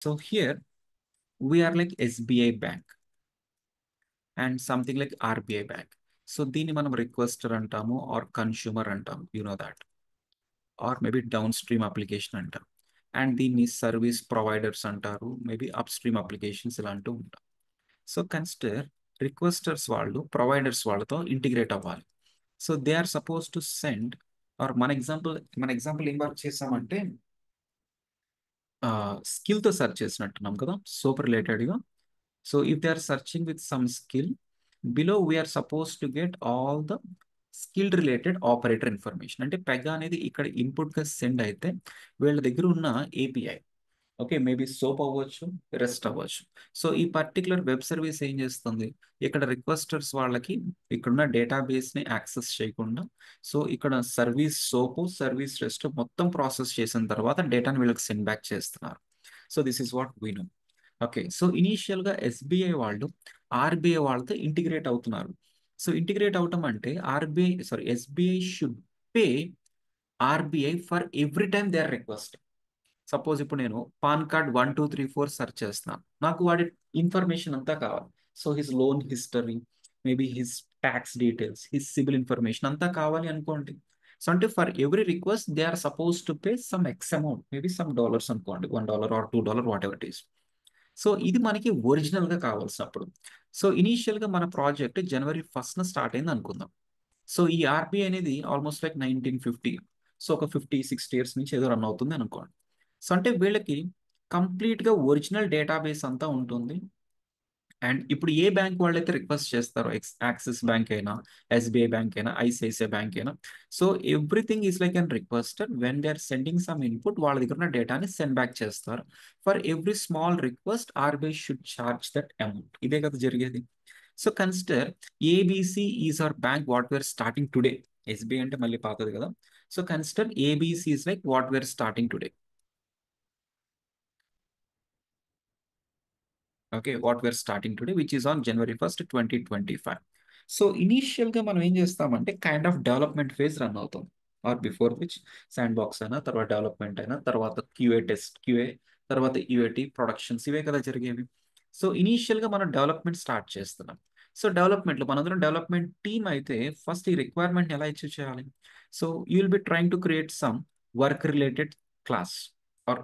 So here we are like SBI Bank and something like RBI Bank. So దీన్ని మనం requester అంటాము or consumer అంటాము, you know that, or maybe downstream application అంటారు. And దీన్ని service providers అంటారు, maybe upstream applications ఇలా అంటూ ఉంటాం. సో కన్సిడర్ రిక్వెస్టర్స్ వాళ్ళు ప్రొవైడర్స్ వాళ్ళతో ఇంటిగ్రేట్ అవ్వాలి. So they are suppose to send, or మన ఎగ్జాంపుల్ ఏం వర్క్ చేసామంటే స్కిల్తో సెర్చ్ చేసినట్టున్నాం కదా, సూపర్ రిలేటెడ్గా. So if they are searching with some skill, below we're suppose to get all the skill related operator information. అంటే peg అనేది ఇక్కడ ఇన్పుట్గా సెండ్ అయితే వీళ్ళ దగ్గర ఉన్న ఏపీఐ, ఓకే, మేబీ సోప్ అవ్వచ్చు, రెస్ట్ అవ్వచ్చు. సో ఈ పర్టికులర్ వెబ్ సర్వీస్ ఏం చేస్తుంది, ఇక్కడ రిక్వెస్టర్స్ వాళ్ళకి ఇక్కడున్న డేటాబేస్ని యాక్సెస్ చేయకుండా, సో ఇక్కడ సర్వీస్ సోపు సర్వీస్ రెస్ట్ మొత్తం ప్రాసెస్ చేసిన తర్వాత డేటాని వీళ్ళకి సెండ్ బ్యాక్ చేస్తున్నారు. So this is what we know. Okay, so ఇనీషియల్గా ఎస్బీఐ వాళ్ళు ఆర్బీఐ వాళ్ళతో ఇంటిగ్రేట్ అవుతున్నారు. సో ఇంటిగ్రేట్ అవటం అంటే SBI should pay RBI for every time they are request. Suppose ఇప్పుడు నేను పాన్ కార్డ్ 1 2 3 4 సెర్చ్ చేస్తున్నాను, నాకు వాడి ఇన్ఫర్మేషన్ అంతా కావాలి. So his loan history, maybe his tax details, his CIBIL information అంతా కావాలి అనుకోండి. సో అంటే for every request they are suppose to pay some X amount, maybe some dollars అనుకోండి, $1 or $2, whatever it is. So ఇది మనకి ఒరిజినల్గా కావాల్సినప్పుడు. So ఇనీషియల్గా మన ప్రాజెక్ట్ జనవరి 1st స్టార్ట్ అయింది అనుకుందాం. సో ఈ ఆర్బీఐ అనేది ఆల్మోస్ట్ లైక్ 1950, సో ఒక 50 60 ఇయర్స్ నుంచి ఏదో రన్ అవుతుంది అనుకోండి. సో అంటే వీళ్ళకి కంప్లీట్గా ఒరిజినల్ డేటాబేస్ అంతా ఉంటుంది. అండ్ ఇప్పుడు ఏ బ్యాంక్ వాళ్ళైతే రిక్వెస్ట్ చేస్తారో, యాక్సిస్ బ్యాంక్ అయినా, ఎస్బీఐ బ్యాంక్ అయినా, ఐసిఐసిఐ బ్యాంక్ అయినా, so everything is like an requester. When they are sending some input, వాళ్ళ దగ్గర ఉన్న డేటాని సెండ్ బ్యాక్ చేస్తారు. For every small request RBI should charge that amount. ఇదే కదా జరిగేది. So consider ABC is our bank what wear starting today. SBI అంటే మళ్ళీ పాతది కదా. So consider ABC is like what where starting today. Okay, what wear starting today which is on January 1st 2025. So ఇనీషియల్గా మనం ఏం చేస్తామంటే kind of development phase run అవుతాం, or before which sand box అయినా, తర్వాత డెవలప్మెంట్ అయినా, తర్వాత QA, తర్వాత యూఏటి ప్రొడక్షన్స్, ఇవే కదా జరిగేవి. సో ఇనీషియల్గా మనం డెవలప్మెంట్ స్టార్ట్ చేస్తున్నాం. సో డెవలప్మెంట్లో మనందరం డెవలప్మెంట్ టీమ్ అయితే ఫస్ట్ ఈ రిక్వైర్మెంట్ ఎలా అచీవ్ చేయాలి. So you will be trying to create some work related class or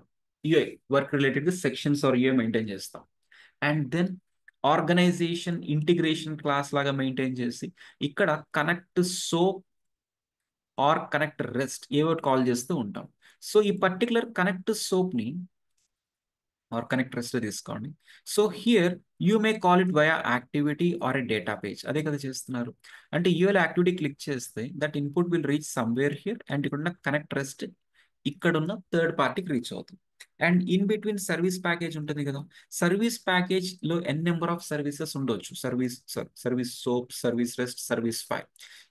UI, work related sections or UI maintain చేస్తాం. And then organisation integration class లాగా maintain చేసి ఇక్కడ connect SOAP or connect REST ఏవో call చేస్తూ ఉంటాం. So ఈ particular connect సోప్ని or connect REST తీసుకోండి. So here you may call it via activity or a data page. అదే కదా చేస్తున్నారు. అంటే యూఎల్ యాక్టివిటీ క్లిక్ చేస్తే that input will reach somewhere here, and ఇక్కడ ఉన్న కనెక్ట్ రెస్ట్ ఇక్కడున్న థర్డ్ పార్టీకి రీచ్ అవుతుంది. And in between service package ఉంటుంది కదా, సర్వీస్ ప్యాకేజ్ లో ఎన్ నెంబర్ ఆఫ్ సర్వీసెస్ ఉండొచ్చు. Service soap, service rest, service file.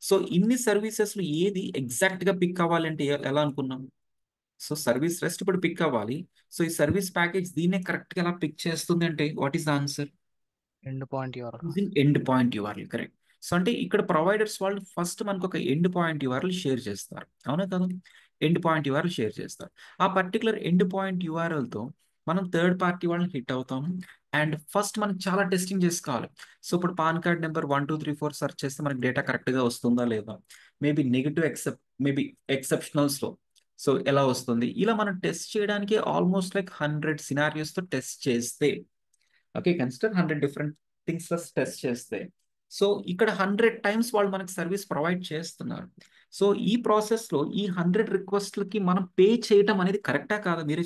So ఇన్ని సర్వీసెస్ లో ఏది ఎగ్జాక్ట్ గా పిక్ అవ్వాలంటే ఎలా అనుకున్నాం. సో సర్వీస్ రెస్ట్ ఇప్పుడు పిక్ అవ్వాలి. సో ఈ సర్వీస్ ప్యాకేజ్ దీన్నే కరెక్ట్ గా ఎలా పిక్ చేస్తుంది అంటే what is the answer? End point URL. Using end point URL, correct. So అంటే ఇక్కడ ప్రొవైడర్స్ వాళ్ళు ఫస్ట్ మనకు ఒక ఎండ్ పాయింట్ యూఆర్ఎల్ షేర్ చేస్తారు, అవునా కదా. ఎండ్ పాయింట్ యూఆర్ఎల్ షేర్ చేస్తారు. ఆ పర్టికులర్ ఎండ్ పాయింట్ యూఆర్ఎల్తో మనం థర్డ్ పార్టీ వాళ్ళని హిట్ అవుతాము. అండ్ ఫస్ట్ మనం చాలా టెస్టింగ్ చేసుకోవాలి. సో ఇప్పుడు పాన్ కార్డ్ నెంబర్ 1 2 3 4 సెర్చ్ చేస్తే మనకి డేటా కరెక్ట్గా వస్తుందా లేదా, మేబీ నెగిటివ్ మేబీ ఎక్సెప్షనల్స్లో సో ఎలా వస్తుంది, ఇలా మనం టెస్ట్ చేయడానికి ఆల్మోస్ట్ లైక్ 100 సినారియోస్తో టెస్ట్ చేస్తే, okay, consider 100 different things test చేస్తే, సో ఇక్కడ 100 టైమ్స్ వాళ్ళు మనకి సర్వీస్ ప్రొవైడ్ చేస్తున్నారు. సో ఈ ప్రాసెస్లో ఈ 100 రిక్వెస్ట్లకి మనం పే చేయటం అనేది కరెక్టా కాదా, మీరే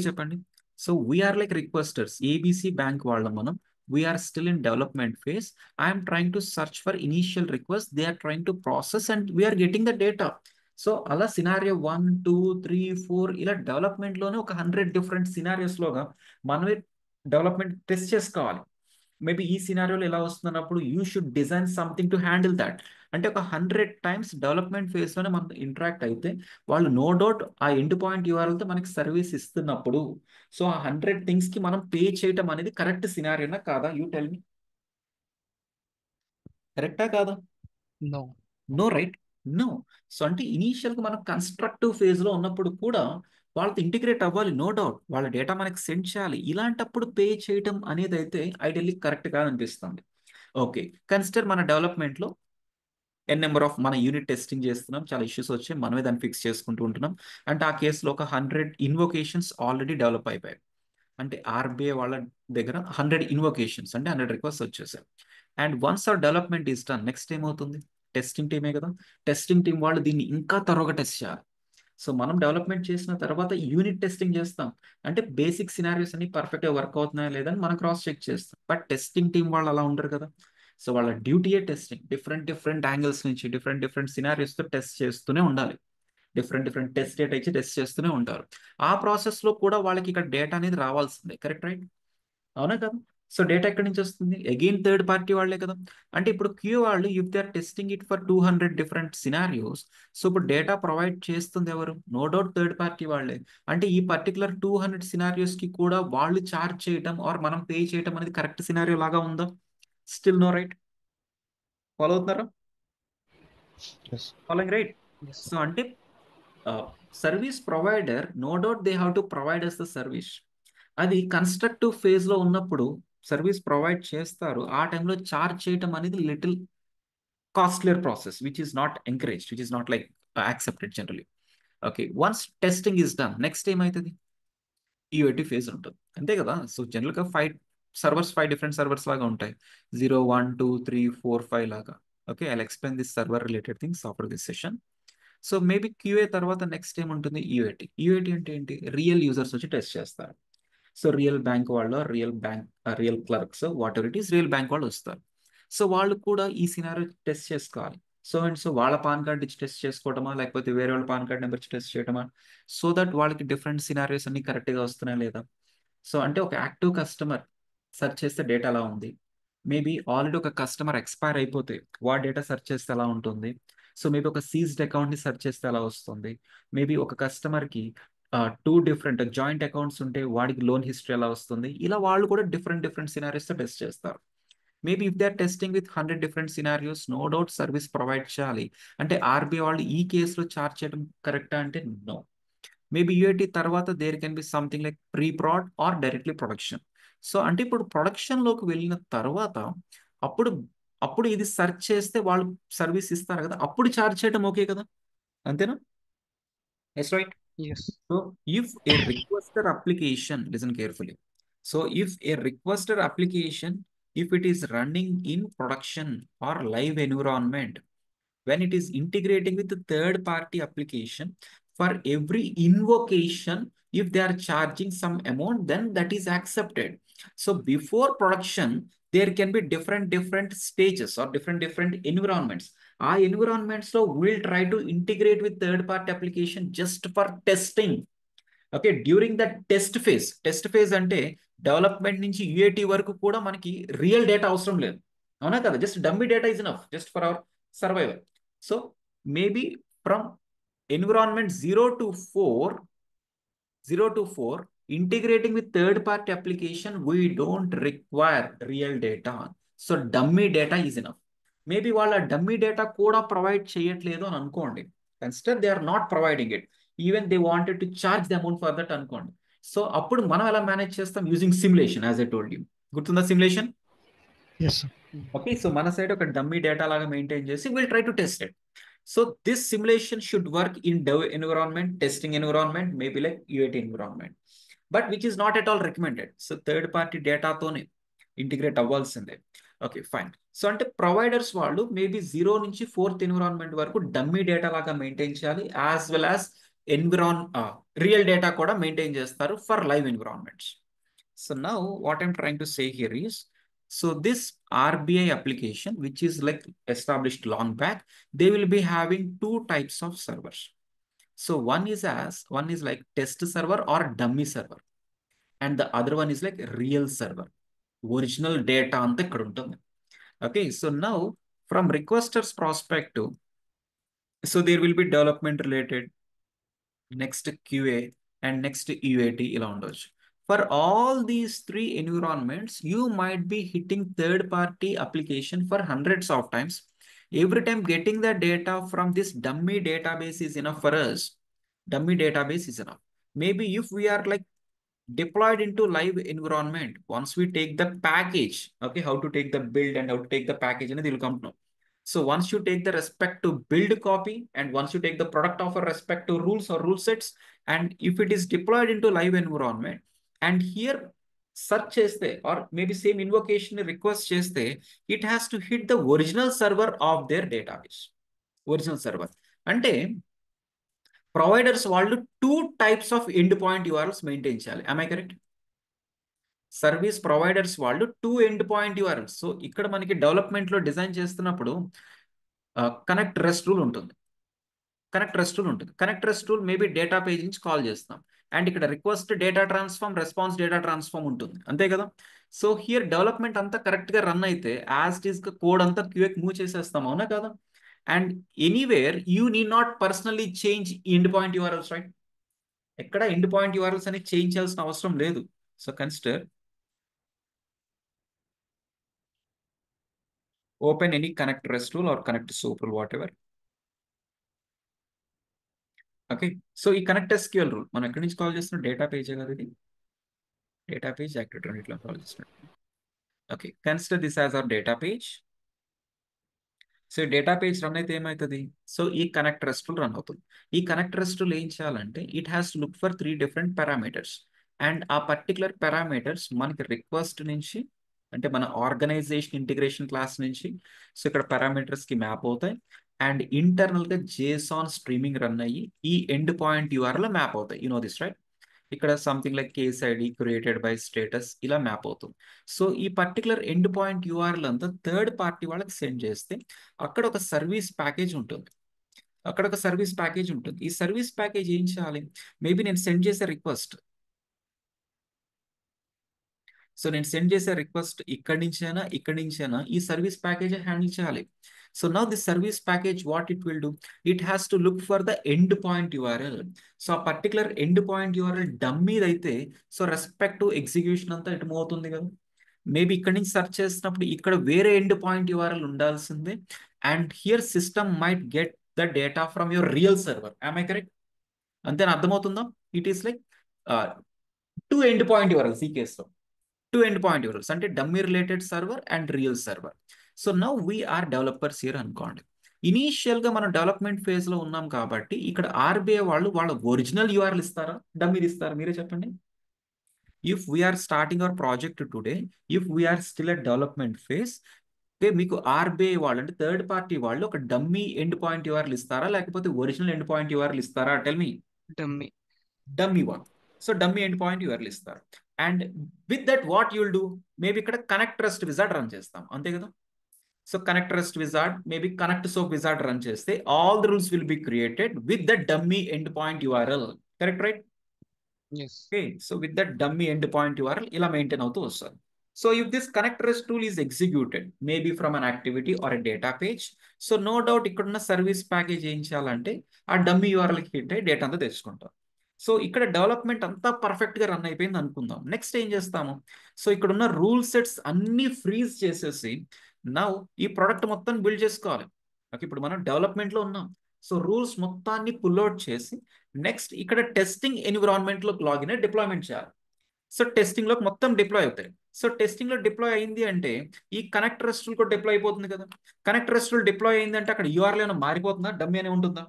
చెప్పండి. So we're like requesters, ABC bank వాళ్ళం మనం, we're still in development phase. I'm trying to search for initial request, they are trying to process and we're getting the data. So అలా సినారియో 1 2 3 4 ఇలా డెవలప్మెంట్లోనే ఒక 100 డిఫరెంట్ సినారియోస్లోగా మనమే development test చేసుకోవాలి. Maybe ఈ సినారియోలో ఎలా వస్తున్నప్పుడు you should design something to handle that. అంటే ఒక 100 టైమ్స్ డెవలప్మెంట్ ఫేజ్లోనే మనం ఇంటరాక్ట్ అయితే వాళ్ళు నో డౌట్ ఆ ఎండ్ పాయింట్ యూఆర్ఎల్తో మనకి సర్వీస్ ఇస్తున్నప్పుడు, సో ఆ 100 థింగ్స్కి మనం పే చేయటం అనేది కరెక్ట్ సినారియోనా కాదా, యూ టెల్ మీ, కరెక్టా కాదా? No. No, right. No. So అంటే ఇనీషియల్గా మనం కన్స్ట్రక్టివ్ ఫేజ్లో ఉన్నప్పుడు కూడా వాళ్ళతో ఇంటిగ్రేట్ అవ్వాలి, నో డౌట్. వాళ్ళ డేటా మనకి సెండ్ చేయాలి. ఇలాంటప్పుడు పే చేయటం అనేది అయితే ఐడియల్లీ కరెక్ట్ కాదనిపిస్తుంది. ఓకే, కన్సిడర్ మన డెవలప్మెంట్లో ఎన్ నెంబర్ ఆఫ్ మన యూనిట్ టెస్టింగ్ చేస్తున్నాం, చాలా ఇష్యూస్ వచ్చాయి, మనమే దాన్ని ఫిక్స్ చేసుకుంటూ ఉంటున్నాం. అంటే ఆ కేసులో ఒక 100 ఇన్వొకేషన్స్ ఆల్రెడీ డెవలప్ అయిపోయాయి. అంటే ఆర్బీఐ వాళ్ళ దగ్గర 100 ఇన్వొకేషన్స్ అంటే 100 రిక్వెస్ట్ వచ్చేసాయి. And once hour development is done, next ఏమవుతుంది? టెస్టింగ్ టీమే కదా, టెస్టింగ్ టీం వాళ్ళు దీన్ని ఇంకా త్వరగా టెస్ట్ చేయాలి. సో మనం డెవలప్మెంట్ చేసిన తర్వాత యూనిట్ టెస్టింగ్ చేస్తాం. అంటే బేసిక్ సినారియోస్ అన్ని పర్ఫెక్ట్గా వర్క్ అవుతున్నాయా లేదని మనం క్రాస్ చెక్ చేస్తాం. బట్ టెస్టింగ్ టీం వాళ్ళు అలా ఉండరు కదా. సో వాళ్ళ డ్యూటీయే టెస్టింగ్. డిఫరెంట్ డిఫరెంట్ యాంగిల్స్ నుంచి డిఫరెంట్ డిఫరెంట్ సినారియోస్తో టెస్ట్ చేస్తూనే ఉండాలి. డిఫరెంట్ డిఫరెంట్ టెస్ట్ డేటా ఇచ్చి టెస్ట్ చేస్తూనే ఉంటారు. ఆ ప్రాసెస్లో కూడా వాళ్ళకి ఇక్కడ డేటా అనేది రావాల్సిందే. Correct, right? అవునా కదా? సో డేటా ఎక్కడి నుంచి వస్తుంది? అగైన్ థర్డ్ పార్టీ వాళ్ళే కదా. అంటే ఇప్పుడు క్యూ వాళ్ళు if they are testing it for 200 different scenarios, so ఇప్పుడు డేటా ప్రొవైడ్ చేస్తుంది ఎవరు? నో డౌట్ థర్డ్ పార్టీ వాళ్ళే. అంటే ఈ పర్టికులర్ 200 సినారియోస్ కి కూడా వాళ్ళు చార్జ్ చేయటం ఆర్ మనం పే చేయటం అనేది కరెక్ట్ సినారియో లాగా ఉందా? Still no, right? ఫాలో అవుతున్నారా? Yes. Following, right? Yes. So అంటే service provider no doubt they have to provide us the service. అది కన్స్ట్రక్టివ్ ఫేజ్ లో ఉన్నప్పుడు సర్వీస్ ప్రొవైడ్ చేస్తారు. ఆ టైంలో చార్జ్ చేయటం అనేది little costlier process which is not encourage, which is not like accepted generally. Okay, once testing is done, next ఏమవుతుంది? యూఏటి phase ఉంటుంది, అంతే కదా. సో జనరల్గా 5 డిఫరెంట్ సర్వర్స్ లాగా ఉంటాయి, 0 1 2 3 4 5 లాగా. Okay, I explain this server related things after this session. So maybe QA తర్వాత next ఏముంటుంది? యూఏటి. యూఏటి అంటే ఏంటి? రియల్ యూజర్స్ వచ్చి టెస్ట్ చేస్తారు. సో రియల్ బ్యాంక్ వాళ్ళు, real clerks, what ever it is, real bank వాళ్ళు వస్తారు. సో వాళ్ళు కూడా ఈ సినారియో టెస్ట్ చేసుకోవాలి. సో అండ్ సో వాళ్ళ పాన్ కార్డ్ ఇచ్చి టెస్ట్ చేసుకోవటమా, లేకపోతే వేరే వాళ్ళ పాన్ కార్డ్ నెంబర్ ఇచ్చి టెస్ట్ చేయటమా, సో దట్ వాళ్ళకి డిఫరెంట్ సినారియోస్ అన్ని కరెక్ట్గా వస్తున్నాయా లేదా. సో అంటే ఒక యాక్టివ్ కస్టమర్ సెర్చ్ చేస్తే డేటా ఎలా ఉంది, మేబీ ఆల్రెడీ ఒక కస్టమర్ ఎక్స్పైర్ అయిపోతే వాడి డేటా సెర్చ్ చేస్తే ఎలా ఉంటుంది, సో మేబీ ఒక సీజ్డ్ అకౌంట్ని సెర్చ్ చేస్తే ఎలా వస్తుంది, మేబీ ఒక కస్టమర్కి 2 డిఫరెంట్ జాయింట్ అకౌంట్స్ ఉంటే వాడికి లోన్ హిస్టరీ ఎలా వస్తుంది, ఇలా వాళ్ళు కూడా డిఫరెంట్ డిఫరెంట్ సినారియోస్తో టెస్ట్ చేస్తారు. Maybe if they are testing with 100 different scenarios, no doubt service provide చేయాలి. అంటే ఆర్బీఐ వాళ్ళు ఈ కేసులో చార్జ్ చేయడం కరెక్టా అంటే నో. మేబీ యూఏటి తర్వాత there can be something like pre prod or directly production. So అంటే ఇప్పుడు ప్రొడక్షన్లోకి వెళ్ళిన తర్వాత అప్పుడు అప్పుడు ఇది సెర్చ్ చేస్తే వాళ్ళు సర్వీస్ ఇస్తారు కదా, అప్పుడు చార్జ్ చేయడం ఓకే కదా, అంతేనా? Yes, right? Yes. So if a requester application, listen carefully. So if a requester application, if it is running in production or live environment, when it is integrating with the third party application, for every invocation, if they are charging some amount, then that is accepted. So before production, there can be different stages or different environments. ఆ environments లో we'll try to integrate with third party application just for testing. Okay, during the test phase అంటే development నుంచి యూఏటి వరకు కూడా మనకి real data అవసరం లేదు, అవునా కదా. Just dummy data is enough just for hour survival. So maybe from environment 0 to 4 integrating with third party application, we don't require real data. So dummy data is enough. Maybe వాళ్ళ dummy data కూడా provide చేయట్లేదు అని అనుకోండి. Consider they are not providing it, even they wanted to charge the amount for that అనుకోండి. So అప్పుడు మనం ఎలా manage చేస్తాం? Using simulation, as I told you. గుర్తుందా simulation? Yes, sir. Okay, so మన సైడ్ ఒక డమ్మీ డేటా లాగా maintain చేసి will try to test it. So this simulation should work in dev environment, testing environment, maybe like UAT environment, but which is not at all recommended. So third party డేటాతోనే integrate అవ్వాల్సిందే. Okay, fine. So అంటే providers వాళ్ళు maybe 0 నుంచి 4th environment వరకు dummy data లాగా maintain చేయాలి, as well as real data కూడా maintain చేస్తారు for live environments. So now what I'm trying to say here is, so this RBI application, which is like established long back, they will be having 2 types of servers. So one is like test server or dummy server, and the other one is like real server. Original data anta ikkada untundi. Okay, so now from requester's perspective, so there will be development related, next QA, and next UAT ఇలా ఉండొచ్చు. For all these 3 environments, you might be hitting third party application for hundreds of times. Every time getting the data from this dummy database is enough for us. Dummy database is enough. maybe if we are like deployed into live environment, once we take the package, okay, how to take the build and how to take the package, and it will come to know. So once you take the respect to build copy, and once you take the product offer respect to rules or rule sets, and if it is deployed into live environment, and here search cheste or maybe same invocation request cheste, it has to hit the original server of their database. Original server అంటే providers వాళ్ళు 2 types of end point URLs maintain చేయాలి. am I correct? Service providers వాళ్ళు 2 end point URLs. So ఇక్కడ మనకి development లో design చేస్తున్నప్పుడు connect rest rule ఉంటుంది. Connect rest rule maybe data page నుంచి కాల్ చేస్తాం, అండ్ ఇక్కడ request data transform, response data transform ఉంటుంది, అంతే కదా. సో హియర్ డెవలప్మెంట్ అంతా కరెక్ట్ గా రన్ అయితే యాజ్ ఇట్ ఈస్ కోడ్ అంతా క్యూఏకి మూవ్ చేసేస్తాం, అవునా కదా. And anywhere you need not personally change end point URLs, right? ఎక్కడ ఎండ్ పాయింట్ యూఆర్ఎల్స్ అనేది చేంజ్ చేయాల్సిన అవసరం లేదు. So consider open any connect REST rule or connect SOAP rule, whatever. Okay, so ఈ connect SQL rule మనం ఎక్కడి నుంచి call చేస్తున్నాం? డేటా పేజ్ కదా ఇది, డేటా పేజ్ యాక్టివిటీ రెండిట్లో కాల్ చేస్తున్నాం. Okay, consider this as our data page. So data page run అయితే ఏమవుతుంది? సో ఈ కనెక్ట్ రెస్ట్ రూల్ రన్ అవుతుంది. ఈ కనెక్ట్ రెస్ట్ రూల్ ఏం చేయాలంటే it has to look for 3 different parameters, and ఆ పర్టికులర్ పారామీటర్స్ మనకి రిక్వెస్ట్ నుంచి, అంటే మన ఆర్గనైజేషన్ ఇంటిగ్రేషన్ క్లాస్ నుంచి, సో ఇక్కడ పారామీటర్స్ కి మ్యాప్ అవుతాయి, అండ్ ఇంటర్నల్ గా JSON స్ట్రీమింగ్ రన్ అయ్యి ఈ ఎండ్ పాయింట్ యూఆర్ఎల్ మ్యాప్ అవుతాయి. You know this, right? ఇక్కడ something like case ID created by status ఇలా మ్యాప్ అవుతుంది. సో ఈ పర్టికులర్ ఎండ్ పాయింట్ యూఆర్ఎల్ అంతా థర్డ్ పార్టీ వాళ్ళకి సెండ్ చేస్తే అక్కడ ఒక సర్వీస్ ప్యాకేజ్ ఉంటుంది. ఈ సర్వీస్ ప్యాకేజ్ ఏం చేయాలి? మేబీ నేను సెండ్ చేసే రిక్వెస్ట్, ఇక్కడి నుంచైనా ఈ సర్వీస్ ప్యాకేజ్ హ్యాండిల్ చేయాలి. So now this service package what it will do, it has to look for the end point URL. So ఆ పర్టికులర్ ఎండ్ పాయింట్ యూఆర్ఎల్ డమ్మీది అయితే, సో రెస్పెక్ట్ టు ఎగ్జిక్యూషన్ అంతా ఇటు move అవుతుంది కదా. Maybe ఇక్కడ నుంచి search చేసినప్పుడు ఇక్కడ వేరే ఎండ్ పాయింట్ యూఆర్ఎల్ ఉండాల్సిందే, and here system might get the data from your real server. am I correct? అంతేనా? అర్థమవుతుందా? It is like 2 end point URLs ఈ కేసులో. 2 ఎండ్ పాయింట్ యూఆర్ఎల్స్ అంటే dummy related server and real server. So now we're developers here అనుకోండి. Initial గా మనం development phase లో ఉన్నాం కాబట్టి ఇక్కడ RBI వాళ్ళు వాళ్ళ ఒరిజినల్ యూఆర్ఎల్ ఇస్తారా, డమ్మీది ఇస్తారా? మీరే చెప్పండి. If we're starting our project today, if we're still at development phase, మీకు RBI వాళ్ళు అంటే థర్డ్ పార్టీ వాళ్ళు ఒక డమ్మీ ఎండ్ పాయింట్ యూఆర్ఎల్ ఇస్తారా, లేకపోతే ఒరిజినల్ ఎండ్ పాయింట్ యూఆర్ఎల్ ఇస్తారా? Tell me. Dummy one. So dummy end point URL ఇస్తారు, and with that what you'll do, maybe ఇక్కడ కనెక్ట్ రెస్ట్ విజార్డ్ రన్ చేస్తాం, అంతే కదా. So connect rest wizard, maybe connect SOAP wizard run చేస్తే all the rules will be created with the dummy end point URL. Correct, right? Okay, so with that dummy end point URL ఇలా maintain అవుతూ వస్తారు. So if this connect rest rule is executed maybe from an activity or a data page, so no doubt ఇక్కడున్న service package ఏం చేయాలంటే ఆ dummy యూఆర్ఎల్కి hit అయ్యి data అంతా తెచ్చుకుంటాం. సో ఇక్కడ డెవలప్మెంట్ అంతా పర్ఫెక్ట్ గా రన్ అయిపోయింది అనుకుందాం. నెక్స్ట్ ఏం చేస్తాము? సో ఇక్కడ ఉన్న రూల్ సెట్స్ అన్ని ఫ్రీజ్ చేసేసి నౌ ఈ ప్రోడక్ట్ మొత్తం బిల్డ్ చేసుకోవాలి. ఓకే, ఇప్పుడు మనం డెవలప్మెంట్ లో ఉన్నాం. సో రూల్స్ మొత్తాన్ని పుల్అవుట్ చేసి నెక్స్ట్ ఇక్కడ టెస్టింగ్ ఎన్విరాన్మెంట్ లో లాగిన్ అయ్యి డిప్లాయ్మెంట్ చేయాలి. సో టెస్టింగ్ లోకి మొత్తం డిప్లాయ్ అవుతాయి. సో టెస్టింగ్ లో డిప్లాయ్ అయింది అంటే ఈ కనెక్ట్ రెస్ట్ రూల్ కూడా డిప్లాయ్ అయిపోతుంది కదా. కనెక్ట్ రెస్ట్ రూల్ డిప్లాయ్ అయింది అంటే అక్కడ యూఆర్ఎల్ ఏమైనా మారిపోతుందా? డమ్మీ అనే ఉంటుందా?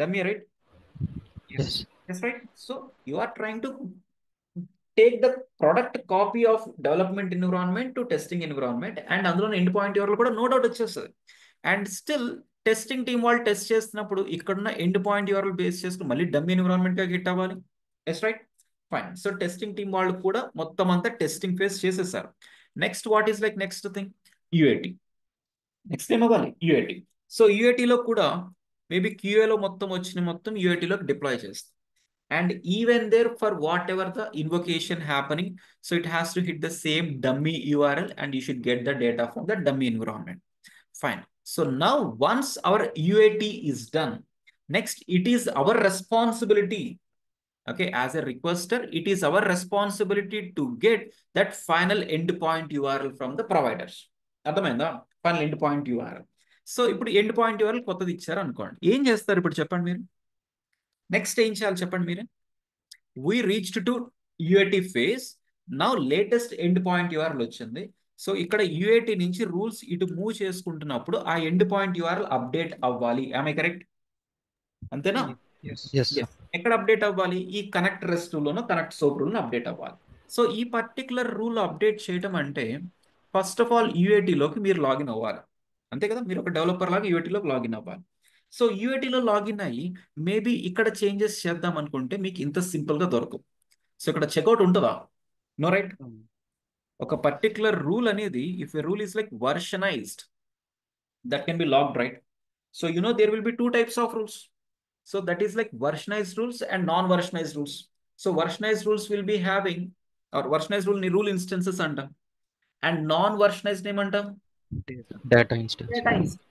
Dummy, right? Yes. Yes, right. So you are trying to take the product copy of development environment to testing environment, and అందులో ఎండ్ పాయింట్ యూఆర్ఎల్ కూడా నో డౌట్ వచ్చేస్తుంది. అండ్ స్టిల్ టెస్టింగ్ టీమ్ వాళ్ళు test చేస్తున్నప్పుడు ఇక్కడున్న end point URL base చేసుకుని మళ్ళీ dummy environment గా hit అవ్వాలి. Yes, right? Fine. So testing team వాళ్ళు కూడా మొత్తం అంతా టెస్టింగ్ ఫేస్ చేసేసారు. Next what is like next thing? UAT. Next ఏం అవ్వాలి? UAT. సో UAT లో కూడా మేబీ QA లో మొత్తం UAT లోకి డిప్లాయ్ చేస్తాం. And even there, for whatever the invocation happening, so it has to hit the same dummy URL and you should get the data from the dummy environment. Fine. So now once our UAT is done, next it is our responsibility. Okay, as a requester, it is our responsibility to get that final endpoint URL from the providers. అర్థమైందా? Final end point URL. So ఇప్పుడు end point URL కొత్తది ఇచ్చారు అనుకోండి, ఏం చేస్తారు ఇప్పుడు చెప్పండి మీరు? నెక్స్ట్ ఏం చేయాలి చెప్పండి మీరే? We reached to UAT phase. Now latest end point URL వచ్చింది. సో ఇక్కడ యుఏటి నుంచి రూల్స్ ఇటు మూవ్ చేసుకుంటున్నప్పుడు ఆ ఎండ్ పాయింట్ యూఆర్ఎల్ అప్డేట్ అవ్వాలి. ఆమె కరెక్ట్? అంతేనా? Yes. Yes, sir. Yes. ఎక్కడ అప్డేట్ అవ్వాలి? ఈ కనెక్ట్ రెస్ట్ రూల్లోనో కనెక్ట్ సోప్ రూల్ అప్డేట్ అవ్వాలి. సో ఈ పర్టికులర్ రూల్ అప్డేట్ చేయడం అంటే ఫస్ట్ ఆఫ్ ఆల్ యూఏటీలోకి మీరు లాగిన్ అవ్వాలి. అంతే కదా? మీరు ఒక డెవలపర్ లాగా యూఏటీలోకి లాగిన్ అవ్వాలి. సో యూఏటీలో లాగిన్ అయ్యి మేబీ ఇక్కడ చేంజెస్ చేద్దాం అనుకుంటే మీకు ఇంత సింపుల్గా దొరకవు. సో ఇక్కడ చెక్అవుట్ ఉంటుందా? No, right? ఒక పర్టికులర్ రూల్ అనేది if a rule is like versionised, that can be logged, right? So there will be two types of rules. So that is like versionized rules and non-versionized rules. So versionized rules will be having, or versionized rule instances under, and non-versionized name under Data instance. data instance.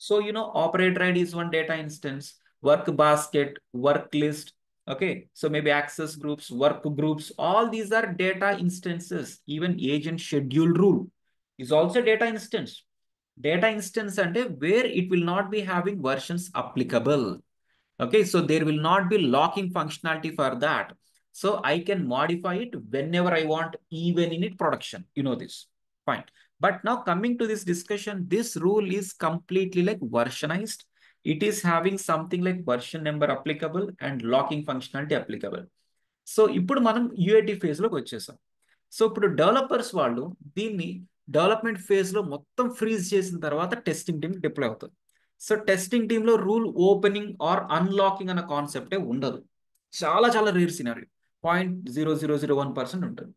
So operator ID is one data instance, work basket, work list, okay? So maybe access groups, work groups, all these are data instances. Even agent schedule rule is also data instance. Data instance and where it will not be having versions applicable. Okay, so there will not be locking functionality for that. So I can modify it whenever I want, even in it production. This. Fine. But now coming to this discussion, this rule is completely like versionized. It is having something like version number applicable and locking functionality applicable. So ఇప్పుడు మనం యూఏటి ఫేజ్లోకి వచ్చేసాం. So ఇప్పుడు developers వాళ్ళు దీన్ని development ఫేజ్లో మొత్తం freeze చేసిన తర్వాత టెస్టింగ్ టీమ్ డిప్లాయ్ అవుతుంది. సో టెస్టింగ్ టీంలో రూల్ ఓపెనింగ్ ఆర్ అన్లాకింగ్ అన్న కాన్సెప్టే ఉండదు. చాలా చాలా రేర్ సినారియో, 0.0001% ఉంటుంది.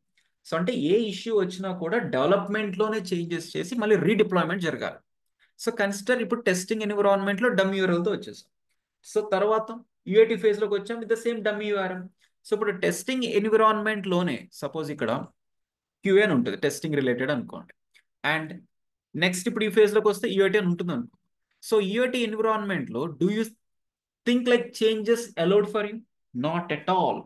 సో అంటే ఏ ఇష్యూ వచ్చినా కూడా డెవలప్మెంట్లోనే చేంజెస్ చేసి మళ్ళీ రీడిప్లాయ్మెంట్ జరగాలి. సో కన్సిడర్ ఇప్పుడు టెస్టింగ్ ఎన్విరాన్మెంట్లో డమ్మీ యూఆర్ఎల్తో వచ్చేసాం. సో తర్వాత యూఏటి ఫేజ్లోకి వచ్చాం with the same dummy URL. So ఇప్పుడు టెస్టింగ్ ఎన్విరాన్మెంట్లోనే సపోజ్ ఇక్కడ క్యూఏ అని ఉంటుంది, టెస్టింగ్ రిలేటెడ్ అనుకోండి. అండ్ నెక్స్ట్ ఇప్పుడు ఈ ఫేజ్లోకి వస్తే యూఐటీ అని ఉంటుంది అనుకో. సో యూఐటీ ఎన్విరాన్మెంట్లో do you think like changes allowed for you? Not at all.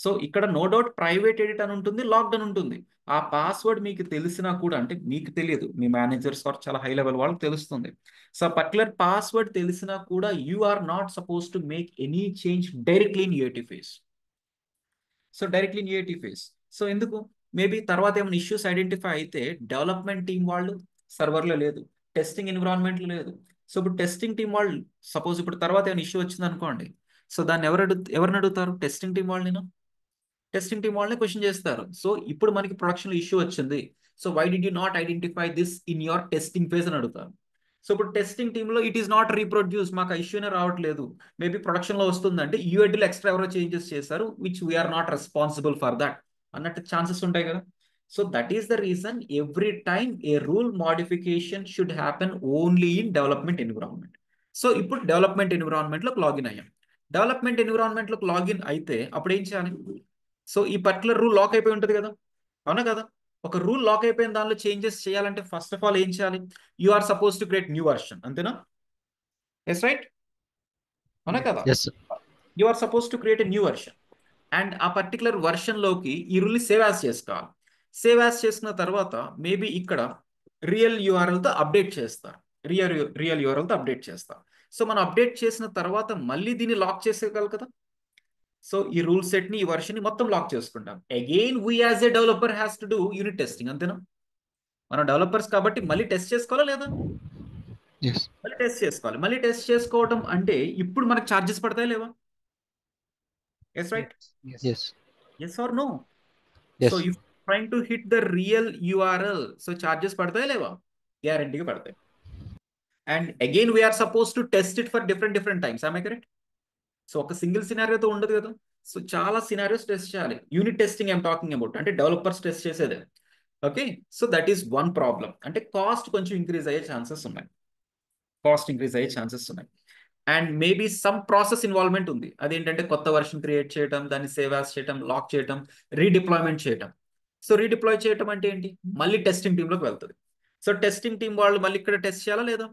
So ఇక్కడ నో డౌట్ ప్రైవేట్ ఎడిట్ అని ఉంటుంది, లాక్డ్ అని ఉంటుంది. ఆ పాస్వర్డ్ మీకు తెలిసినా కూడా, అంటే మీకు తెలియదు, మీ మేనేజర్స్ ఆర్ చాలా హై లెవెల్ వాళ్ళకి తెలుస్తుంది. సో పర్టికులర్ పాస్వర్డ్ తెలిసినా కూడా you are not suppose to make any change directly in UIT phase. So directly in UIT phase. So ఎందుకు? మేబీ తర్వాత ఏమైనా ఇష్యూస్ ఐడెంటిఫై అయితే డెవలప్మెంట్ టీం వాళ్ళు సర్వర్లో లేదు, టెస్టింగ్ ఎన్విరాన్మెంట్లో లేదు. సో ఇప్పుడు టెస్టింగ్ టీం వాళ్ళు సపోజ్ ఇప్పుడు తర్వాత ఏమైనా ఇష్యూ వచ్చింది అనుకోండి, సో దాన్ని ఎవరిని అడుగుతారు? టెస్టింగ్ టీం వాళ్ళని. టెస్టింగ్ టీం వాళ్ళని క్వశ్చన్ చేస్తారు. సో ఇప్పుడు మనకి ప్రొడక్షన్లో ఇష్యూ వచ్చింది, so why did you not identify this in your testing phase అని అడుగుతారు. సో ఇప్పుడు టెస్టింగ్ టీంలో ఇట్ ఈస్ నాట్ రీప్రొడ్యూస్, మాకు ఇష్యూనే రావట్లేదు, మేబీ ప్రొడక్షన్లో వస్తుందంటే యూఐటీలో ఎక్స్ట్రా ఎవరో చేంజెస్ చేశారు which we're not responsible for that అన్నట్టు ఛాన్సెస్ ఉంటాయి కదా. So that is the reason every time a rule modification should happen only in development environment. So ఇప్పుడు డెవలప్మెంట్ ఎన్విరాన్మెంట్లోకి లాగిన్ అయ్యాం. డెవలప్మెంట్ ఎన్విరాన్మెంట్లోకి లాగిన్ అయితే అప్పుడు ఏం చేయాలి? సో ఈ పర్టికులర్ రూల్ లాక్ అయిపోయి ఉంటుంది కదా, అవునా కదా? ఒక రూల్ లాక్ అయిపోయిన దానిలో చేంజెస్ చేయాలంటే ఫస్ట్ ఆఫ్ ఆల్ ఏం చేయాలి? You are suppose to create new version, అంతేనా? Yes, right? అవునా కదా? Yes, sir. You are suppose to create a new version and ఆ పర్టికులర్ వర్షన్లోకి ఈ రూల్ని సేవ్ యాజ్ చేసుకోవాలి. సేవ్ యాజ్ చేసుకున్న తర్వాత మేబీ ఇక్కడ రియల్ యూఆర్ఎల్తో అప్డేట్ చేస్తారు, రియల్ యూఆర్ఎల్తో అప్డేట్ చేస్తారు. సో మనం అప్డేట్ చేసిన తర్వాత మళ్ళీ దీన్ని లాక్ చేసేయగలం కదా. సో ఈ రూల్ సెట్ని, ఈ వర్షన్ని మొత్తం లాక్ చేసుకుంటాం. Again we as a developer has to do unit testing, అంతేనా? మనం డెవలపర్స్ కాబట్టి మళ్ళీ టెస్ట్ చేసుకోవాలా లేదా? Yes. మళ్ళీ టెస్ట్ చేసుకోవాలి. మళ్ళీ టెస్ట్ చేసుకోవడం అంటే ఇప్పుడు మనకు ఛార్జెస్ పడతాయి లేవా? Yes, right? Yes. Yes or no? Yes. So if trying to hit the real URL, so charges పడతాయి లేవా? గ్యారంటీగా పడతాయి. And again we're suppose to test it for different times, am I correct? So ఒక single సినారియోతో ఉండదు కదా. So చాలా scenarios test చేయాలి. Unit testing I'm talking about, అంటే డెవలపర్స్ టెస్ట్ చేసేదే. Okay, so that is one problem. అంటే కాస్ట్ కొంచెం ఇంక్రీజ్ అయ్యే ఛాన్సెస్ ఉన్నాయి, and maybe some process involvement ఉంది. అదేంటంటే కొత్త వర్షన్ క్రియేట్ చేయడం, దాన్ని సేవ్ యాజ్ చేయడం, లాక్ చేయడం, రీడిప్లాయ్మెంట్ చేయడం. సో రీడిప్లాయ్ చేయడం అంటే ఏంటి? మళ్ళీ టెస్టింగ్ టీంలోకి వెళ్తుంది. సో టెస్టింగ్ టీం వాళ్ళు మళ్ళీ ఇక్కడ టెస్ట్ చేయాలా లేదా?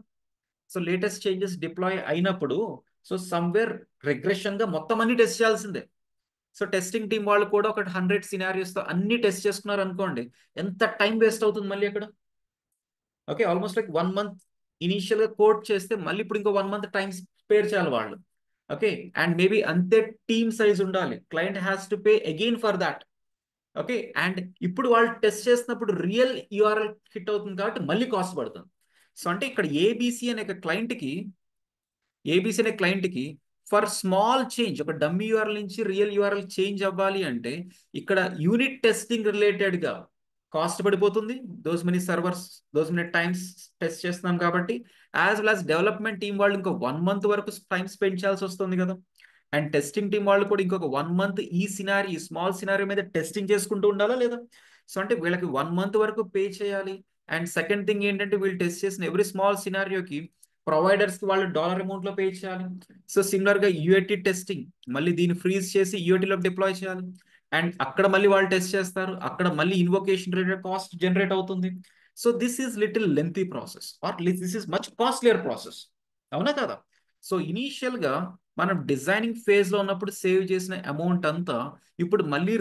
సో లేటెస్ట్ చేంజెస్ డిప్లాయ్ అయినప్పుడు సో సమ్వేర్ రిగ్రెషన్గా మొత్తం అన్ని టెస్ట్ చేయాల్సిందే. సో టెస్టింగ్ టీం వాళ్ళు కూడా ఒక 100 సినారియోస్తో అన్ని టెస్ట్ చేసుకున్నారు అనుకోండి, ఎంత టైం వేస్ట్ అవుతుంది మళ్ళీ అక్కడ. ఓకే, ఆల్మోస్ట్ లైక్ 1 month ఇనీషియల్గా కోడ్ చేస్తే మళ్ళీ ఇప్పుడు ఇంకో 1 month టైం స్పేర్ చేయాలి వాళ్ళు. ఓకే, అండ్ మేబీ అంతే టీమ్ సైజ్ ఉండాలి. Client has to pay again for that. Okay, and ఇప్పుడు వాళ్ళు టెస్ట్ చేసినప్పుడు రియల్ యూఆర్ఎల్ హిట్ అవుతుంది కాబట్టి మళ్ళీ కాస్ట్ పడుతుంది. సో అంటే ఇక్కడ ఏబీసీ అనే క్లయింట్కి ఫర్ స్మాల్ చేంజ్, ఒక డమ్మీ యూఆర్ఎల్ నుంచి రియల్ యూఆర్ఎల్ చేంజ్ అవ్వాలి అంటే ఇక్కడ యూనిట్ టెస్టింగ్ రిలేటెడ్గా కాస్ట్ పడిపోతుంది. Those many servers, those many times test చేస్తున్నాం కాబట్టి, as well as development team వాళ్ళు ఇంకో 1 month వరకు టైం స్పెండ్ చేయాల్సి వస్తుంది కదా. అండ్ టెస్టింగ్ టీం వాళ్ళు కూడా ఇంకొక 1 month ఈ స్మాల్ సినారీ మీద టెస్టింగ్ చేసుకుంటూ ఉండాలా లేదా. సో అంటే వీళ్ళకి 1 month వరకు పే చేయాలి. అండ్ సెకండ్ థింగ్ ఏంటంటే వీళ్ళు టెస్ట్ చేసిన ఎవ్రీ స్మాల్ సినారియోకి ప్రొవైడర్స్ కి వాళ్ళు డాలర్ అమౌంట్ లో పే చేయాలి. సో సిమిలర్ గా యూఏటీ టెస్టింగ్, మళ్ళీ దీన్ని ఫ్రీజ్ చేసి యూఏటీలో డిప్లాయ్ చేయాలి. అండ్ అక్కడ మళ్ళీ వాళ్ళు టెస్ట్ చేస్తారు, అక్కడ మళ్ళీ ఇన్వోకేషన్ రిలేటెడ్ కాస్ట్ జనరేట్ అవుతుంది. So this is little lengthy process, or this is much costlier process. అవునా కదా. సో ఇనీషియల్ గా మనం డిజైనింగ్ ఫేజ్ లో ఉన్నప్పుడు సేవ్ చేసిన అమౌంట్ అంతా ఇప్పుడు మళ్ళీ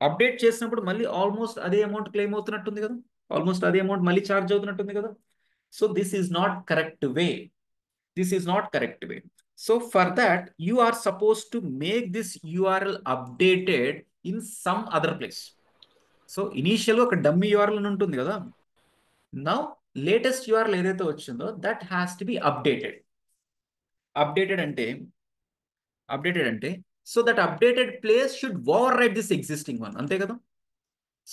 అప్డేట్ చేసినప్పుడు మళ్ళీ ఆల్మోస్ట్ అదే అమౌంట్ క్లెయిమ్ అవుతున్నట్టుంది కదా, ఆల్మోస్ట్ అదే అమౌంట్ మళ్ళీ ఛార్జ్ అవుతున్నట్టుంది కదా. So this is not correct way. This is not correct way. So for that, you are supposed to make this URL updated in some other place. So initially ఒక dummy URL అని ఉంటుంది కదా. Now latest URL ఏదైతే వచ్చిందో that has to be updated. Updated అంటే so that updated place should override this existing one. అంతే కదా.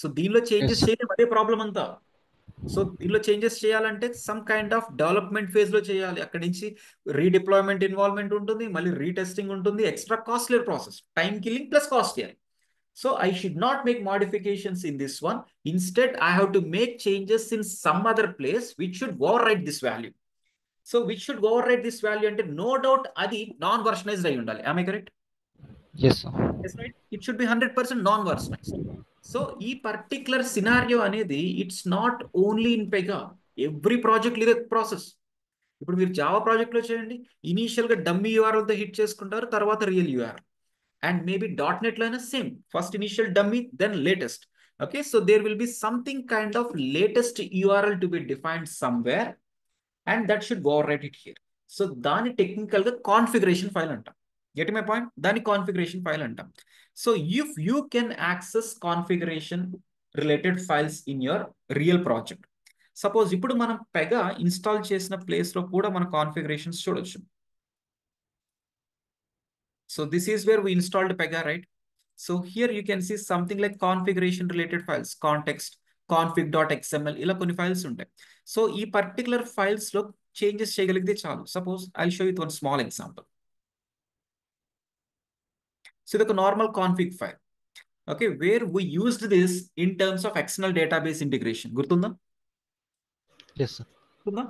So దీనిలో చేంజెస్ చేయడం అదే ప్రాబ్లం అంతా. సో దీనిలో చేంజెస్ చేయాలంటే some kind of development phase లో చేయాలి. అక్కడి నుంచి రీడిప్లాయ్మెంట్ ఇన్వాల్వ్మెంట్ ఉంటుంది, మళ్ళీ రీటెస్టింగ్ ఉంటుంది, extra costlier process, time killing plus costlier. So I should not make modifications in this one. Instead I have to make changes in some other place which should over right this value. So which should over right this value అంటే no doubt అది non వర్షనైజ్డ్ అయి ఉండాలి. Am I correct? Yes, sir. Yes, right? It should be 100% non versionized. So ఈ particular scenario అనేది it's not only in Pega, every project ఇదే process. ఇప్పుడు మీరు Java project లో చేయండి, ఇనీషియల్ గా డమ్మీ యూఆర్ఎల్ తో హిట్ చేసుకుంటారు, తర్వాత real URL. And maybe .NET లో అయినా same, first initial dummy then latest. Okay, so there will be something kind of latest URL to be defined somewhere and that should overwrite it here. So దాని technical గా configuration file అంటాం. Get my point? దాని configuration file అంటాం. So if you can access configuration related files in your real project, suppose ఇప్పుడు మనం Pega install చేసిన place లో కూడా మన కాన్ఫిగరేషన్స్ చూడొచ్చు. So this is where we installed Pega, right? So here you can see something like configuration related files, context, config.xml, ఇలా కొన్ని files ఉంటాయి. సో ఈ పర్టికులర్ ఫైల్స్ లో చేంజెస్ చేయగలిగితే చాలు. Suppose I show with one small example. So ఇది ఒక normal config file. Okay, where we used this in terms of external database integration. గుర్తుందా? Yes, sir. గుర్తుందా?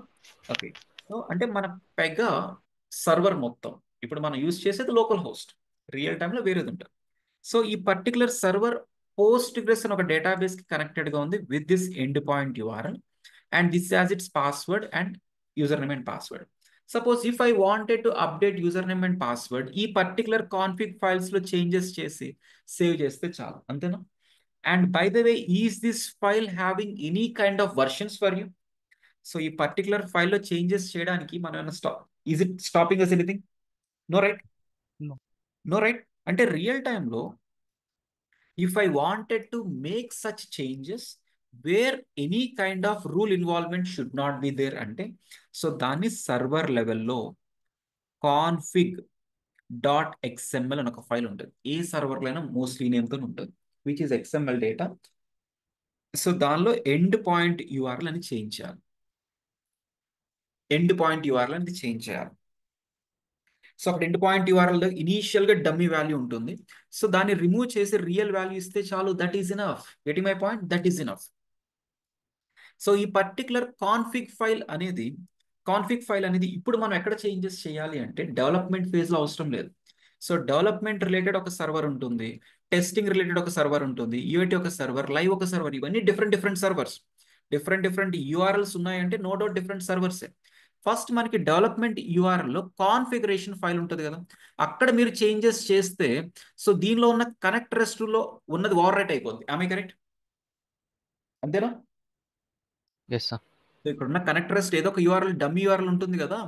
ఓకే, సో అంటే మన పెగా సర్వర్ మొత్తం ఇప్పుడు మనం యూజ్ చేసేది లోకల్ హోస్ట్, రియల్ టైంలో వేరేది ఉంటుంది. సో ఈ పర్టికులర్ సర్వర్ పోస్ట్గ్రెస్ అని ఒక డేటాబేస్ కి కనెక్టెడ్ గా ఉంది with this end point URL and this as its password and user name and password. Suppose if I wanted to update user name and password, ఈ particular config files లో changes చేసి save చేస్తే చాలు, అంతేనా? And by the way, is this file having any kind of versions for you? So ఈ particular ఫైల్లో changes చేయడానికి మనం is it stopping us anything? No, right? No. No, right? అంటే రియల్ టైంలో if I wanted to make such changes where any kind of rule involvement should not be there ante, so dani server level lo config.xml అని ఒక file ఉంటుంది. ఏ server లైనా mostly name తో ఉంటుంది, which is XML data. So దానిలో end point URL అని change చేయాలి. End point URL అనేది change చేయాలి. సో అక్కడ ఎండ్ పాయింట్ యూఆర్ఎల్ ఇనీషియల్ గా డమ్మీ వాల్యూ ఉంటుంది. సో దాన్ని రిమూవ్ చేసి రియల్ వాల్యూ ఇస్తే చాలు. That is enough. Getting my point? That is enough. So ఈ పర్టికులర్ కాన్ఫిగ్ ఫైల్ అనేది ఇప్పుడు మనం ఎక్కడ చేంజెస్ చేయాలి అంటే డెవలప్మెంట్ ఫేజ్ లో అవసరం లేదు. సో డెవలప్మెంట్ రిలేటెడ్ ఒక సర్వర్ ఉంటుంది, టెస్టింగ్ రిలేటెడ్ ఒక సర్వర్ ఉంటుంది, యూఐటీ ఒక సర్వర్, లైవ్ ఒక సర్వర్, ఇవన్నీ డిఫరెంట్ సర్వర్స్, డిఫరెంట్ యూఆర్ఎల్స్ ఉన్నాయంటే నో డౌట్ డిఫరెంట్ సర్వర్సే. ఫస్ట్ మనకి డెవలప్మెంట్ యూఆర్ఎల్ లో కాన్ఫిగరేషన్ ఫైల్ ఉంటుంది కదా, అక్కడ మీరు చేంజెస్ చేస్తే సో దీనిలో ఉన్న కనెక్ట్ రెస్ట్ లో ఉన్నది ఓవర్ రైట్ అయిపోద్ది. ఆమె కరెక్ట్? అంతేనా? Yes, sir. సో ఇక్కడ ఉన్న కనెక్ట్ రెస్ట్ ఏదో ఒక యూఆర్ఎల్, డమ్మీ యూఆర్ఎల్ ఉంటుంది కదా,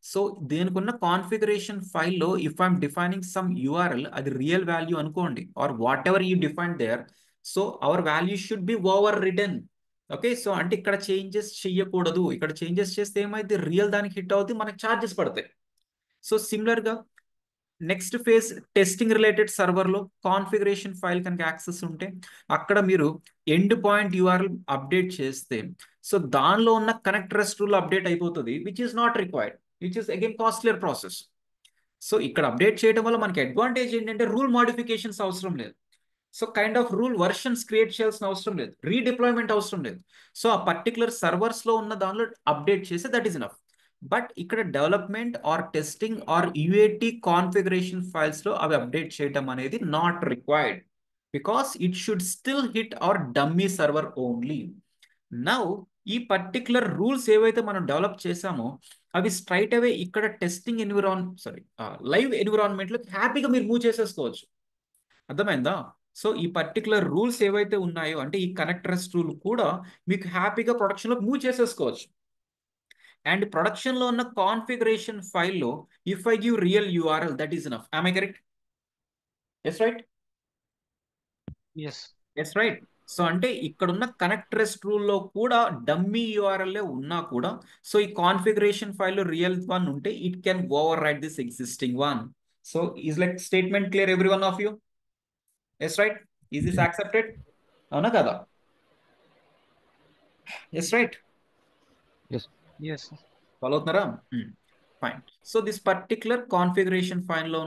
సో దేనికి ఉన్న కాన్ఫిగరేషన్ ఫైల్లో if I'm defining some URL అది రియల్ వాల్యూ అనుకోండి or whatever you define there, so our value should be overwritten. Okay, so అంటే ఇక్కడ చేంజెస్ చెయ్యకూడదు. ఇక్కడ చేంజెస్ చేస్తే ఏమైతే రియల్ దానికి హిట్ అవుతుంది, మనకి ఛార్జెస్ పడతాయి. సో సిమిలర్గా నెక్స్ట్ ఫేజ్ టెస్టింగ్ రిలేటెడ్ సర్వర్లో కాన్ఫిగరేషన్ ఫైల్ కనుక యాక్సెస్ ఉంటే అక్కడ మీరు ఎండ్ పాయింట్ యూఆర్ఎల్ అప్డేట్ చేస్తే సో దానిలో ఉన్న కనెక్ట్ రెస్ట్ రూల్ అప్డేట్ అయిపోతుంది, which is not required, which is again costlier process. So ఇక్కడ అప్డేట్ చేయడం వల్ల మనకి అడ్వాంటేజ్ ఏంటంటే రూల్ మోడిఫికేషన్స్ అవసరం లేదు. So kind of rule versions create చేయాల్సిన అవసరం లేదు, రీడిప్లాయ్మెంట్ అవసరం లేదు. సో ఆ పర్టికులర్ సర్వర్స్లో ఉన్న దానిలో అప్డేట్ చేస్తే దట్ ఈస్ ఇనఫ్. బట్ ఇక్కడ development or testing or UAT configuration ఫైల్స్లో అవి అప్డేట్ చేయటం అనేది not required, because it should still hit our dummy server only. Now ఈ పర్టికులర్ రూల్స్ ఏవైతే మనం డెవలప్ చేసామో అవి స్ట్రైట్ అవే ఇక్కడ టెస్టింగ్ లైవ్ ఎన్విరాన్మెంట్లో హ్యాపీగా మీరు మూవ్ చేసేసుకోవచ్చు. అర్థమైందా? సో ఈ పర్టికులర్ రూల్స్ ఏవైతే ఉన్నాయో అంటే ఈ కనెక్ట్ రెస్ట్ రూల్ కూడా మీకు హ్యాపీగా ప్రొడక్షన్లో మూవ్ చేసేసుకోవచ్చు. అండ్ ప్రొడక్షన్లో ఉన్న కాన్ఫిగరేషన్ ఫైల్లో if I give real URL that is enough. Am I correct? Yes right? Yes. Yes right. So అంటే ఇక్కడున్న కనెక్ట్ రెస్ట్ రూల్లో కూడా డమ్మీ యూఆర్ఎల్ ఉన్నా కూడా సో ఈ కాన్ఫిగరేషన్ ఫైల్లో రియల్ వన్ ఉంటే it can overwrite this existing one. So is like statement clear every one of you? Yes right? Is this accepted? అవునా కదా? Yes right? Yes. Yes. Follow అవుతున్నారా? Fine. So this particular configuration ఫైల్లో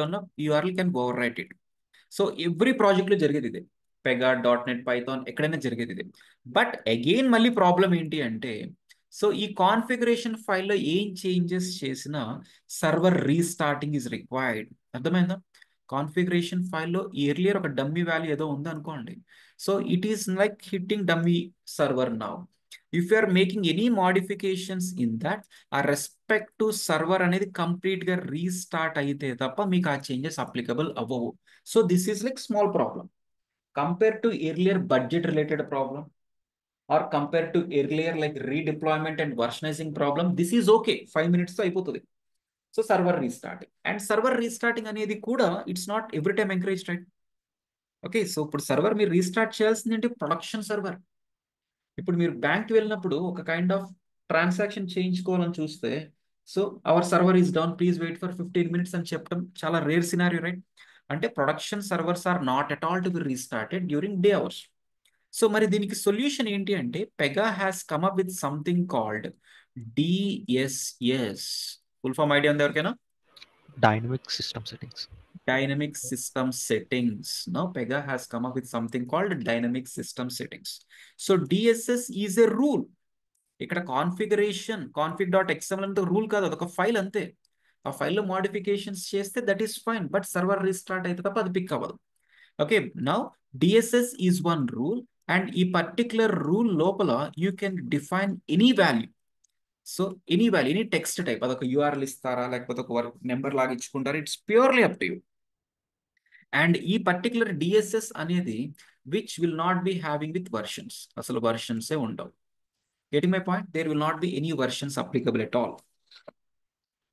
ఉన్న URL can overwrite it. So every ప్రాజెక్ట్లో జరిగేది ఇదే, Pega, .NET, Python ఎక్కడైనా జరిగేది ఇదే. బట్ అగైన్ మళ్ళీ ప్రాబ్లం ఏంటి అంటే సో ఈ కాన్ఫిగరేషన్ ఫైల్లో ఏం చేంజెస్ చేసినా సర్వర్ రీస్టార్టింగ్ ఈజ్ రిక్వైర్డ్. అర్థమైందా? కాన్ఫిగరేషన్ ఫైల్లో ఎర్లియర్ ఒక డమ్మీ వాల్యూ ఏదో ఉంది అనుకోండి, so it is like hitting dummy server now. If you are making any modifications in that uh respect to server అనేది కంప్లీట్గా రీస్టార్ట్ అయితే తప్ప మీకు ఆ చేంజెస్ అప్లికబుల్ అవ్వవు. So this is like small problem compare to earlier budget related problem or compared to earlier like redeployment and versionizing problem, this is okay. 5 minutes తో అయిపోతుంది. So server restarting and server restarting అనేది కూడా it's not every time encourage, right? Okay, so ఇప్పుడు server మీరు restart చేయాల్సింది ఏంటి? Production server. ఇప్పుడు మీరు బ్యాంక్కి వెళ్ళినప్పుడు ఒక కైండ్ ఆఫ్ ట్రాన్సాక్షన్ చేయించుకోవాలని చూస్తే so our server is down, please wait for 15 minutes అని చెప్పడం చాలా రేర్ సినారియో, రైట్? అంటే production servers are not at all to be restarted during day hours. So మరి దీనికి సొల్యూషన్ ఏంటి అంటే Pega has come up with something called DSS. Full form idea ఉంది ఎవరికైనా? Dynamic system settings. Dynamic system settings. Now Pega has come up with something called dynamic system settings. So DSS is a rule. ఇక్కడ configuration config.xml అంటే rule కాదు, అదొక file అంతే. ఆ ఫైల్లో modifications చేస్తే that is fine, but server restart అయితే తప్ప అది పిక్ అవ్వదు. Okay, now DSS is one rule and ఈ పర్టికులర్ రూల్ లోపల you can define any value. So any value, any text type, అదొక యూఆర్ఎల్ ఇస్తారా లేకపోతే ఒక నెంబర్ లాగా ఇచ్చుకుంటారా, it's purely up to you. And ఈ పర్టికులర్ డిఎస్ఎస్ అనేది which will not be having with versions, అసలు వర్షన్సే ఉండవు. Getting my point? There will not be any versions applicable at all.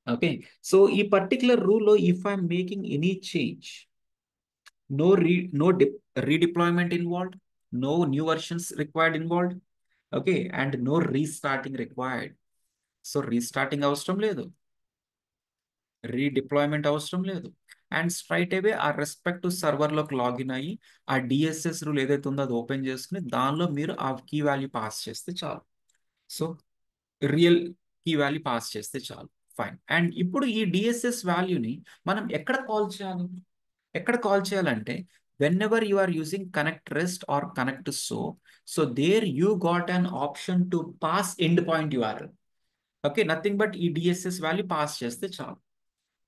Okay, so ఈ పర్టికులర్ రూల్లో if I'm making any change, no redeployment involved, no new versions required involved, okay, and no restarting required. So restarting అవసరం లేదు, redeployment అవసరం లేదు, and straight అవే ఆ respect సర్వర్లోకి login అయ్యి ఆ DSS rule ఏదైతే ఉందో అది ఓపెన్ చేసుకుని దానిలో మీరు ఆ కీ వాల్యూ పాస్ చేస్తే చాలు. So real key value pass చేస్తే చాలు, ఫైన్. అండ్ ఇప్పుడు ఈ డిఎస్ఎస్ వాల్యూని మనం ఎక్కడ కాల్ చేయాలి? ఎక్కడ కాల్ చేయాలంటే whenever you are using connect rest or connect so there you got an option to pass endpoint URL. Okay, nothing but ఈ DSS value pass చేస్తే చాలు.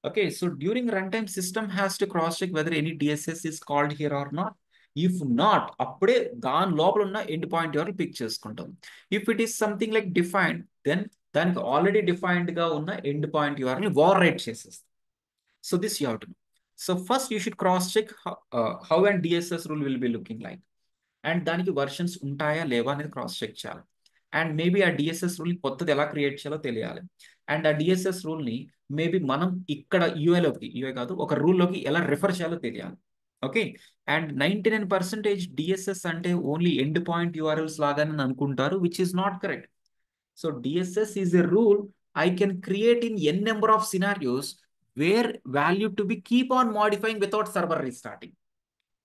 Okay, so during runtime system has to cross check whether any DSS is called here or not. If not, అప్పుడే దాని లోపల ఉన్న end point URL pick చేసుకుంటాం. If it is something like defined, then దానికి already defined గా ఉన్న end point URL ని over right చేసేస్తాం. So this you have to know. So first you should cross check how an DSS rule will be looking like. And దానికి versions ఉంటాయా లేవా అనేది cross check చేయాలి. And maybe ఆ DSS రూల్ని కొత్తది ఎలా క్రియేట్ చేయాలో తెలియాలి. అండ్ ఆ డిఎస్ఎస్ రూల్ని మేబీ మనం ఇక్కడ యూఏ కాదు ఒక రూల్లోకి ఎలా రిఫర్ చేయాలో తెలియాలి. ఓకే. అండ్ 99% డిఎస్ఎస్ అంటే ఓన్లీ ఎండ్ పాయింట్ యూఆర్ఎల్స్ లాగానే అనుకుంటారు, which is not correct. So DSS is a rule I can create in n number of scenarios where value to be keep on modifying without server restarting.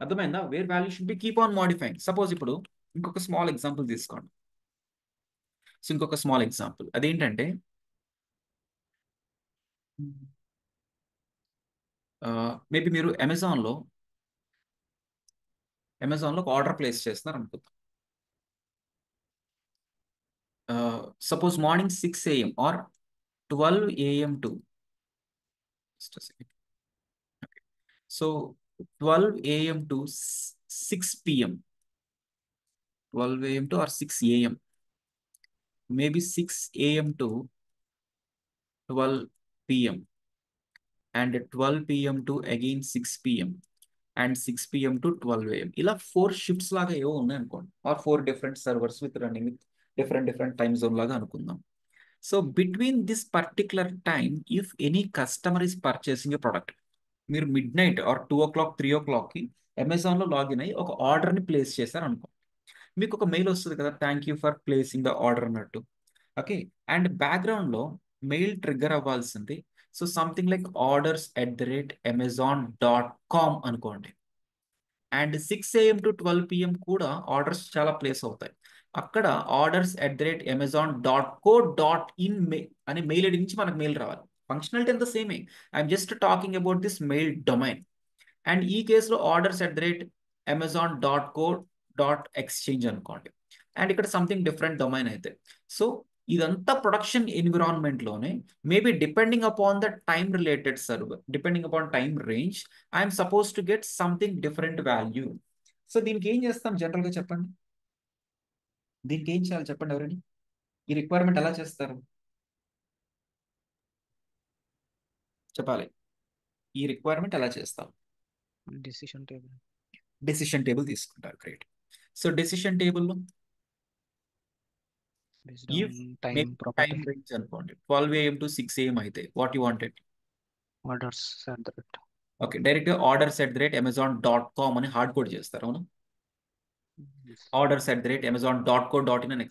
అర్థమైందా? Where value should be keep on modifying. Suppose ఇప్పుడు ఇంకొక small example తీసుకోండి. So ఇంకొక small example అదేంటంటే maybe మీరు అమెజాన్లో ఒక order place చేస్తున్నారు అనుకుందాం. Suppose morning 6 AM or 12 AM to so 12 AM to 6 PM, 12 AM to or 6 AM, maybe 6 AM to 12 PM, and 12 PM to again 6 PM, and 6 PM to 12 AM. ఇలా 4 shifts లాగా ఏవో ఉన్నాయి అనుకోండి, or 4 different servers with running with different time zone లాగా అనుకుందాం. So between this particular time if any customer is purchasing a product, మీరు midnight or 2 o'clock 3 o'clockకి అమెజాన్లో లాగిన్ అయ్యి ఒక ఆర్డర్ని ప్లేస్ చేశారు అనుకో, మీకు ఒక మెయిల్ వస్తుంది కదా, thank you for placing the order అన్నట్టు. ఓకే. అండ్ బ్యాక్గ్రౌండ్లో మెయిల్ ట్రిగ్గర్ అవ్వాల్సింది. సో సంథింగ్ లైక్ orders@amazon.com అనుకోండి. అండ్ 6 AM to 12 PM కూడా ఆర్డర్స్ చాలా ప్లేస్ అవుతాయి. అక్కడ orders@amazon.co.in అనే మెయిల్ ఐడి నుంచి మనకు మెయిల్ రావాలి. ఫంక్షనాలిటీ అంతా సేమే. I'm just talking about this mail domain. And ఈ కేసులో orders@amazon.co.exchange అనుకోండి. అండ్ ఇక్కడ సంథింగ్ డిఫరెంట్ డొమైన్ అయితే. సో ఇదంతా ప్రొడక్షన్ ఎన్విరాన్మెంట్లోనే maybe depending upon the time related server, depending upon time range, I'm suppose to get something different value. So దీనికి ఏం చేస్తాం జనరల్గా చెప్పండి, దీనికి ఏం చేయాలి చెప్పండి ఎవరండి? ఈ రిక్వైర్మెంట్ ఎలా చేస్తారు చెప్పాలి. ఈ రిక్వైర్మెంట్ ఎలా చేస్తాం? డెసిషన్ టేబుల్ తీసుకుంటారు. గ్రేట్. సో డెసిషన్ టేబుల్లో if టైం time range అనుకోండి 12 AM to 6 AM అయితే what you wanted? Orders okay, direct orders@amazon.com అని హార్డ్ కోడ్ చేస్తారు. అవును, orders@amazon.co.in అని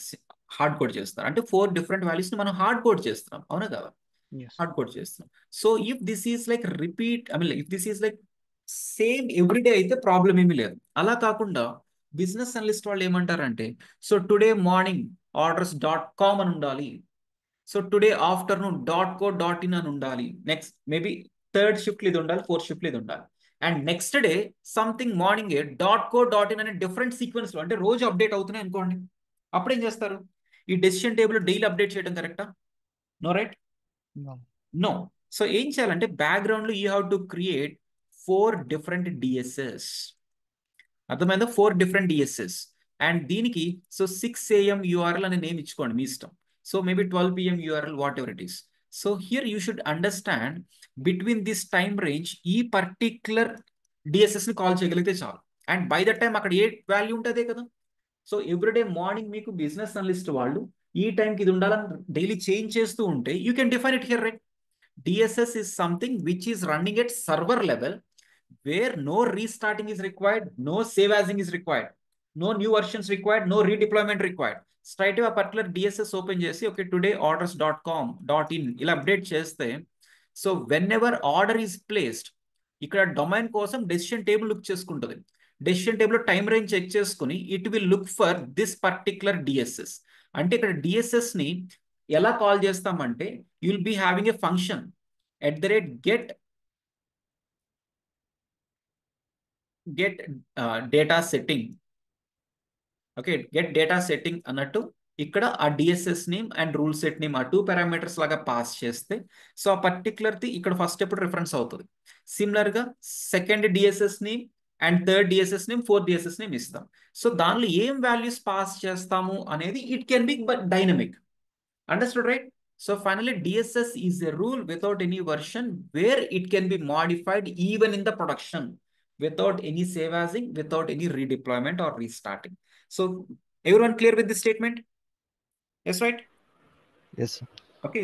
హార్డ్ కోడ్ చేస్తారు. అంటే 4 డిఫరెంట్ వాల్యూస్ ని మనం హార్డ్ కోడ్ చేస్తున్నాం, అవునా కదా? హార్డ్ కోడ్ చేస్తున్నాం. So if this is like repeat, if this is like same everyday అయితే ప్రాబ్లం ఏమీ లేదు. అలా కాకుండా బిజినెస్ అనలిస్ట్ వాళ్ళు ఏమంటారంటే, సో టుడే మార్నింగ్ orders.com అని ఉండాలి, సో టుడే ఆఫ్టర్నూన్ .co.in అని ఉండాలి, నెక్స్ట్ మేబీ థర్డ్ షిఫ్ట్ ఇది ఉండాలి, ఫోర్త్ షిఫ్ట్ ఇది ఉండాలి, and next day something morning .co.in అనే డిఫరెంట్ సీక్వెన్స్ లో, అంటే రోజు అప్డేట్ అవుతున్నాయి అనుకోండి. అప్పుడు ఏం చేస్తారు? ఈ డెసిషన్ టేబుల్ డైలీ అప్డేట్ చేయడం కరెక్టా? No, right? నో. సో ఏం చేయాలంటే బ్యాక్గ్రౌండ్ లో you have to create 4 different DSS. అర్థమైందా? 4 డిఫరెంట్ డిఎస్ఎస్. అండ్ దీనికి సో 6 AM URL అనే నేమ్ ఇచ్చుకోండి, మీ ఇష్టం. So maybe 12 PM URL, what ever it is. So here you should understand between this time range ఈ particular DSS ని call చేయగలిగితే చాలు. And by the time అక్కడ ఏ value ఉంటుందే కదా. సో ఎవ్రీడే మార్నింగ్ మీకు బిజినెస్ అనలిస్ట్ వాళ్ళు ఈ టైంకి ఇది ఉండాలని డైలీ చేంజ్ చేస్తూ ఉంటే you can define it here, right? DSS is something which is running at server level where no restarting is required, no save asing is required, no new versions required, no redeployment required. Straight away a particular DSS open చేసి okay today orders.com.in ఇలా update చేస్తే, so whenever order is placed ఇక్కడ domain కోసం decision table look చేసుకుంటుంది. Decision table time range check చేసుకుని it will look for this particular DSS. అంటే ఇక్కడ DSS ని ఎలా కాల్ చేస్తామంటే you will be having a function @get data setting. Okay, get data setting అన్నట్టు ఇక్కడ ఆ DSS name and rule set name ఆ 2 పారామీటర్స్ లాగా పాస్ చేస్తే, సో ఆ పర్టికులర్ ది ఇక్కడ ఫస్ట్ ఎప్పుడు రిఫరెన్స్ అవుతుంది. సిమిలర్ గా second DSS name and third DSS name, fourth DSS name ఇస్తాం. సో దానిలో ఏం వాల్యూస్ పాస్ చేస్తాము అనేది it can be dynamic. Understood, right? So finally, DSS is a rule without any version where it can be modified even in the production without any save asing, without any redeployment or restarting. So everyone clear with this statement? Yes, right? Yes, sir. Okay.